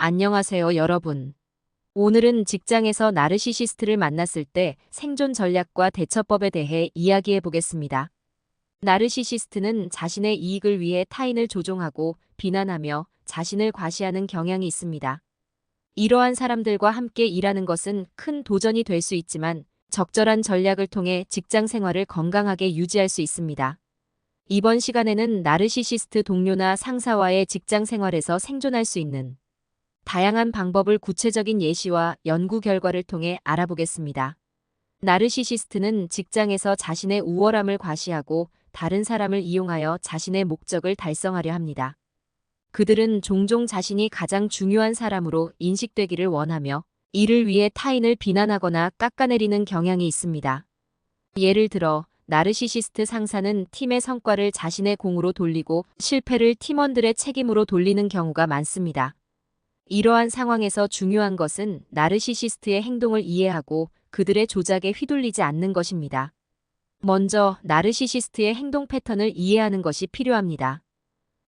안녕하세요, 여러분. 오늘은 직장에서 나르시시스트를 만났을 때 생존 전략과 대처법에 대해 이야기해 보겠습니다. 나르시시스트는 자신의 이익을 위해 타인을 조종하고 비난하며 자신을 과시하는 경향이 있습니다. 이러한 사람들과 함께 일하는 것은 큰 도전이 될 수 있지만 적절한 전략을 통해 직장 생활을 건강하게 유지할 수 있습니다. 이번 시간에는 나르시시스트 동료나 상사와의 직장 생활에서 생존할 수 있는 다양한 방법을 구체적인 예시와 연구 결과를 통해 알아보겠습니다. 나르시시스트는 직장에서 자신의 우월함을 과시하고 다른 사람을 이용하여 자신의 목적을 달성하려 합니다. 그들은 종종 자신이 가장 중요한 사람으로 인식되기를 원하며 이를 위해 타인을 비난하거나 깎아내리는 경향이 있습니다. 예를 들어, 나르시시스트 상사는 팀의 성과를 자신의 공으로 돌리고 실패를 팀원들의 책임으로 돌리는 경우가 많습니다. 이러한 상황에서 중요한 것은 나르시시스트의 행동을 이해하고 그들의 조작에 휘둘리지 않는 것입니다. 먼저 나르시시스트의 행동 패턴을 이해하는 것이 필요합니다.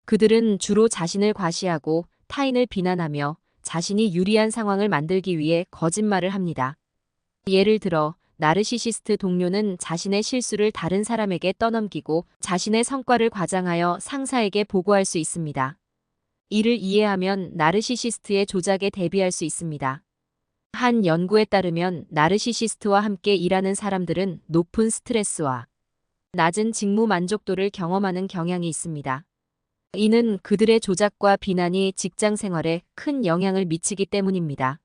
그들은 주로 자신을 과시하고 타인을 비난하며 자신이 유리한 상황을 만들기 위해 거짓말을 합니다. 예를 들어, 나르시시스트 동료는 자신의 실수를 다른 사람에게 떠넘기고 자신의 성과를 과장하여 상사에게 보고할 수 있습니다. 이를 이해하면 나르시시스트의 조작에 대비할 수 있습니다. 한 연구에 따르면 나르시시스트와 함께 일하는 사람들은 높은 스트레스와 낮은 직무 만족도를 경험하는 경향이 있습니다. 이는 그들의 조작과 비난이 직장 생활에 큰 영향을 미치기 때문입니다.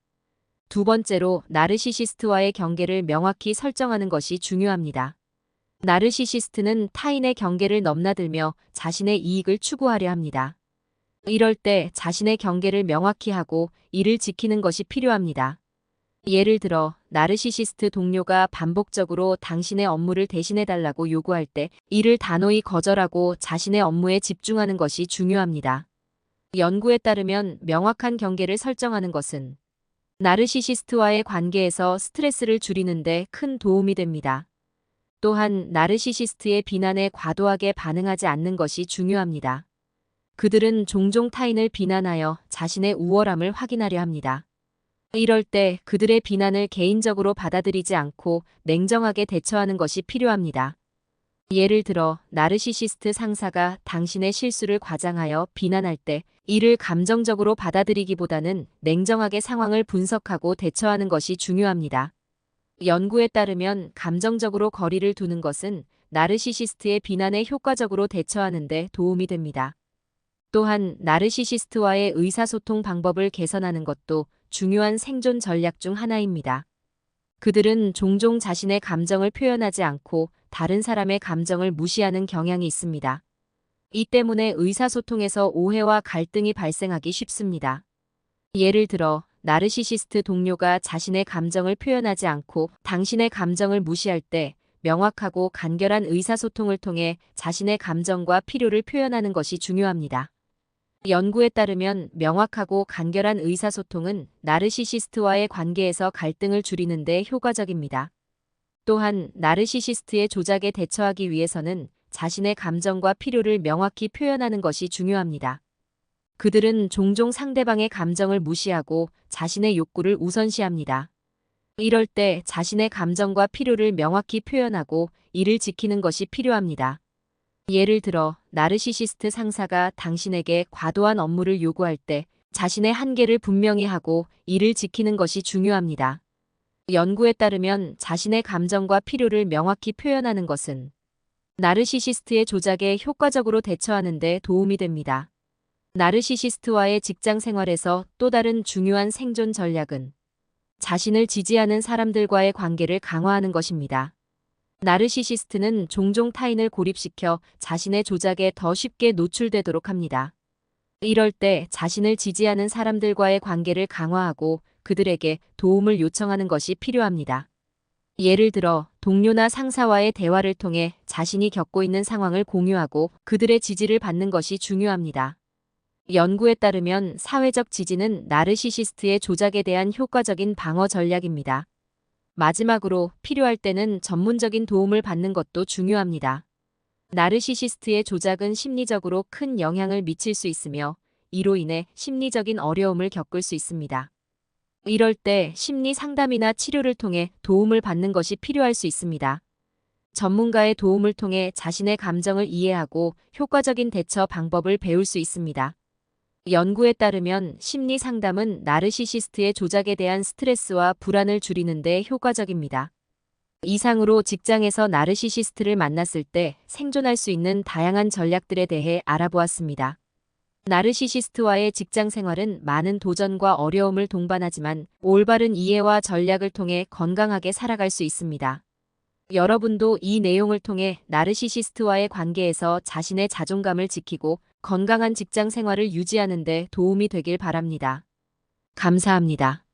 두 번째로, 나르시시스트와의 경계를 명확히 설정하는 것이 중요합니다. 나르시시스트는 타인의 경계를 넘나들며 자신의 이익을 추구하려 합니다. 이럴 때 자신의 경계를 명확히 하고 이를 지키는 것이 필요합니다. 예를 들어, 나르시시스트 동료가 반복적으로 당신의 업무를 대신해달라고 요구할 때 이를 단호히 거절하고 자신의 업무에 집중하는 것이 중요합니다. 연구에 따르면 명확한 경계를 설정하는 것은 나르시시스트와의 관계에서 스트레스를 줄이는 데 큰 도움이 됩니다. 또한 나르시시스트의 비난에 과도하게 반응하지 않는 것이 중요합니다. 그들은 종종 타인을 비난하여 자신의 우월함을 확인하려 합니다. 이럴 때 그들의 비난을 개인적으로 받아들이지 않고 냉정하게 대처하는 것이 필요합니다. 예를 들어, 나르시시스트 상사가 당신의 실수를 과장하여 비난할 때 이를 감정적으로 받아들이기보다는 냉정하게 상황을 분석하고 대처하는 것이 중요합니다. 연구에 따르면 감정적으로 거리를 두는 것은 나르시시스트의 비난에 효과적으로 대처하는 데 도움이 됩니다. 또한 나르시시스트와의 의사소통 방법을 개선하는 것도 중요한 생존 전략 중 하나입니다. 그들은 종종 자신의 감정을 표현하지 않고 다른 사람의 감정을 무시하는 경향이 있습니다. 이 때문에 의사소통에서 오해와 갈등이 발생하기 쉽습니다. 예를 들어, 나르시시스트 동료가 자신의 감정을 표현하지 않고 당신의 감정을 무시할 때 명확하고 간결한 의사소통을 통해 자신의 감정과 필요를 표현하는 것이 중요합니다. 연구에 따르면 명확하고 간결한 의사소통은 나르시시스트와의 관계에서 갈등을 줄이는 데 효과적입니다. 또한 나르시시스트의 조작에 대처하기 위해서는 자신의 감정과 필요를 명확히 표현하는 것이 중요합니다. 그들은 종종 상대방의 감정을 무시하고 자신의 욕구를 우선시합니다. 이럴 때 자신의 감정과 필요를 명확히 표현하고 이를 지키는 것이 필요합니다. 예를 들어, 나르시시스트 상사가 당신에게 과도한 업무를 요구할 때 자신의 한계를 분명히 하고 이를 지키는 것이 중요합니다. 연구에 따르면 자신의 감정과 필요를 명확히 표현하는 것은 나르시시스트의 조작에 효과적으로 대처하는 데 도움이 됩니다. 나르시시스트와의 직장 생활에서 또 다른 중요한 생존 전략은 자신을 지지하는 사람들과의 관계를 강화하는 것입니다. 나르시시스트는 종종 타인을 고립시켜 자신의 조작에 더 쉽게 노출되도록 합니다. 이럴 때 자신을 지지하는 사람들과의 관계를 강화하고 그들에게 도움을 요청하는 것이 필요합니다. 예를 들어, 동료나 상사와의 대화를 통해 자신이 겪고 있는 상황을 공유하고 그들의 지지를 받는 것이 중요합니다. 연구에 따르면 사회적 지지는 나르시시스트의 조작에 대한 효과적인 방어 전략입니다. 마지막으로, 필요할 때는 전문적인 도움을 받는 것도 중요합니다. 나르시시스트의 조작은 심리적으로 큰 영향을 미칠 수 있으며 이로 인해 심리적인 어려움을 겪을 수 있습니다. 이럴 때 심리 상담이나 치료를 통해 도움을 받는 것이 필요할 수 있습니다. 전문가의 도움을 통해 자신의 감정을 이해하고 효과적인 대처 방법을 배울 수 있습니다. 연구에 따르면 심리 상담은 나르시시스트의 조작에 대한 스트레스와 불안을 줄이는 데 효과적입니다. 이상으로 직장에서 나르시시스트를 만났을 때 생존할 수 있는 다양한 전략들에 대해 알아보았습니다. 나르시시스트와의 직장 생활은 많은 도전과 어려움을 동반하지만 올바른 이해와 전략을 통해 건강하게 살아갈 수 있습니다. 여러분도 이 내용을 통해 나르시시스트와의 관계에서 자신의 자존감을 지키고 건강한 직장 생활을 유지하는 데 도움이 되길 바랍니다. 감사합니다.